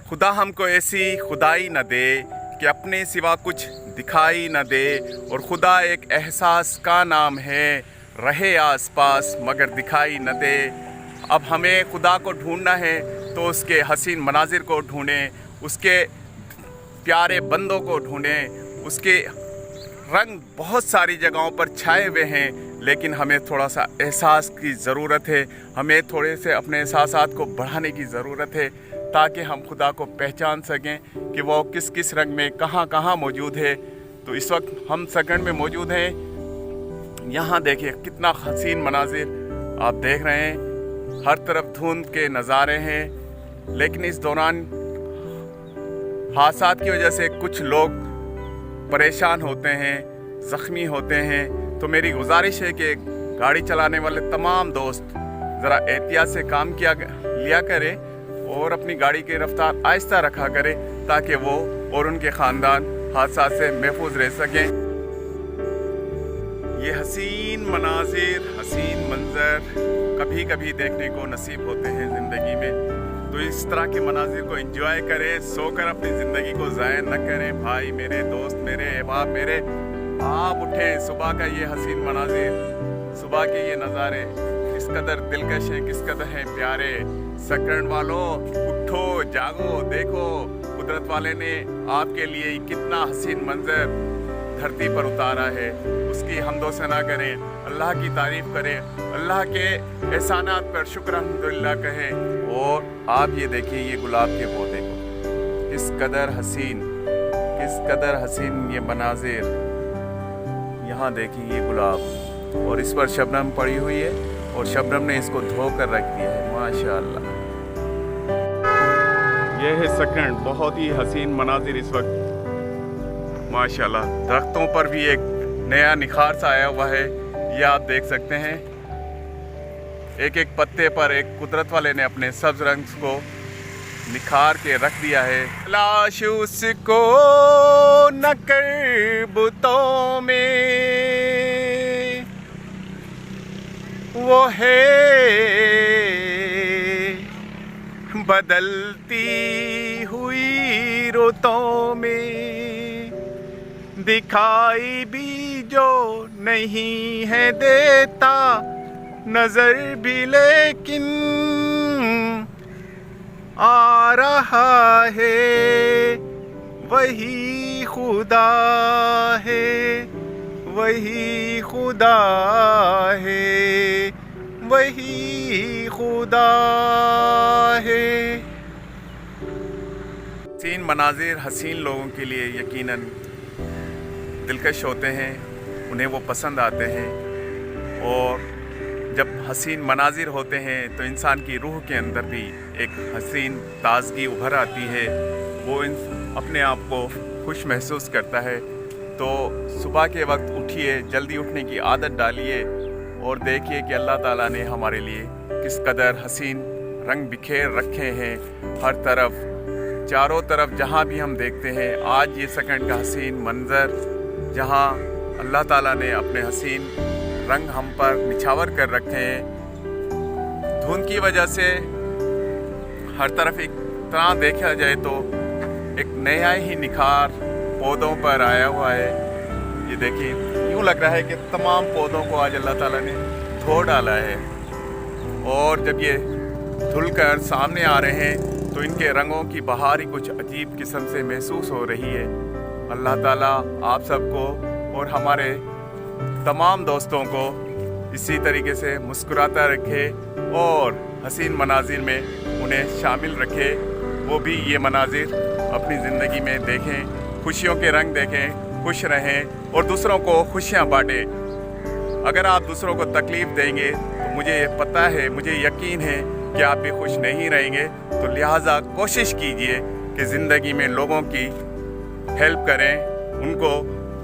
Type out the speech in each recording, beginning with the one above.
खुदा हमको ऐसी खुदाई न दे कि अपने सिवा कुछ दिखाई न दे। और खुदा एक एहसास का नाम है, रहे आस पास मगर दिखाई न दे। अब हमें खुदा को ढूंढना है तो उसके हसीन मनाजिर को ढूंढें, उसके प्यारे बंदों को ढूंढें। उसके रंग बहुत सारी जगहों पर छाए हुए हैं, लेकिन हमें थोड़ा सा एहसास की ज़रूरत है। हमें थोड़े से अपने एहसासात को बढ़ाने की ज़रूरत है ताकि हम खुदा को पहचान सकें कि वो किस किस रंग में कहाँ कहाँ मौजूद है। तो इस वक्त हम सकंड में मौजूद हैं। यहाँ देखिए कितना हसीन मनाजिर आप देख रहे हैं, हर तरफ धुंध के नज़ारे हैं। लेकिन इस दौरान हादसात की वजह से कुछ लोग परेशान होते हैं, ज़ख्मी होते हैं। तो मेरी गुजारिश है कि गाड़ी चलाने वाले तमाम दोस्त ज़रा एहतियात से काम लिया करें और अपनी गाड़ी की रफ्तार आहिस्ता रखा करें ताकि वो और उनके ख़ानदान हादसा से महफूज रह सकें। ये हसीन मनाजिर, हसीन मंज़र कभी कभी देखने को नसीब होते हैं ज़िंदगी में। तो इस तरह के मनाजिर को एंजॉय करें, सोकर अपनी ज़िंदगी को ज़ाया न करें। भाई मेरे, दोस्त मेरे, अहबाब मेरे, आप उठें। सुबह का ये हसीन मनाजिर, सुबह के ये नज़ारे किस कदर दिलकश हैं, किस कदर हैं प्यारे। सकंड वालों उठो, जागो, देखो कुदरत वाले ने आपके लिए कितना हसीन मंजर धरती पर उतारा है। उसकी हम्दो सना करें, अल्लाह की तारीफ़ करें, अल्लाह के एहसानात पर शुक्र अल्हम्दुलिल्लाह कहें। और आप ये देखिए ये गुलाब के पौधे को, किस कदर हसीन ये मनाजिर। यहाँ देखिए ये गुलाब और इस पर शबनम पड़ी हुई है और शबनम ने इसको धो कर रख दिया है, माशाअल्लाह। ये है सकंड, बहुत ही हसीन मनाजिर इस वक्त माशाअल्लाह। दरख्तों पर भी एक नया निखार सा आया हुआ है, ये आप देख सकते हैं। एक एक पत्ते पर एक कुदरत वाले ने अपने सब्ज रंग को निखार के रख दिया है। लाश उसको न कर बुतों में, वो है बदलती हुई रुतों में, दिखाई भी जो नहीं है देता नजर भी, लेकिन आ रहा है वही खुदा है, वही खुदा है, वही खुदा है। हसीन मनाजिर हसीन लोगों के लिए यकीनन दिलकश होते हैं, उन्हें वो पसंद आते हैं। और जब हसीन मनाजिर होते हैं तो इंसान की रूह के अंदर भी एक हसीन ताजगी उभर आती है, वो अपने आप को खुश महसूस करता है। तो सुबह के वक्त उठिए, जल्दी उठने की आदत डालिए और देखिए कि अल्लाह ताला ने हमारे लिए किस कदर हसीन रंग बिखेर रखे हैं हर तरफ, चारों तरफ। जहाँ भी हम देखते हैं आज ये सकंड का हसीन मंज़र, जहाँ अल्लाह ताला ने अपने हसीन रंग हम पर निछावर कर रखे हैं। धुंध की वजह से हर तरफ एक तरह देखा जाए तो एक नया ही निखार पौधों पर आया हुआ है। ये देखिए यूँ लग रहा है कि तमाम पौधों को आज अल्लाह ताला ने धो डाला है। और जब ये धुल कर सामने आ रहे हैं तो इनके रंगों की बहार ही कुछ अजीब किस्म से महसूस हो रही है। अल्लाह ताला आप सबको और हमारे तमाम दोस्तों को इसी तरीके से मुस्कुराता रखे और हसीन मनाजिर में उन्हें शामिल रखे, वो भी ये मनाजिर अपनी ज़िंदगी में देखें, खुशियों के रंग देखें, खुश रहें और दूसरों को खुशियाँ बांटें। अगर आप दूसरों को तकलीफ़ देंगे तो मुझे पता है, मुझे यकीन है कि आप भी खुश नहीं रहेंगे। तो लिहाजा कोशिश कीजिए कि ज़िंदगी में लोगों की हेल्प करें, उनको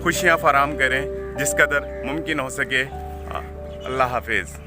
खुशियाँ फराहम करें जिस कदर मुमकिन हो सके। अल्लाह हाफिज़।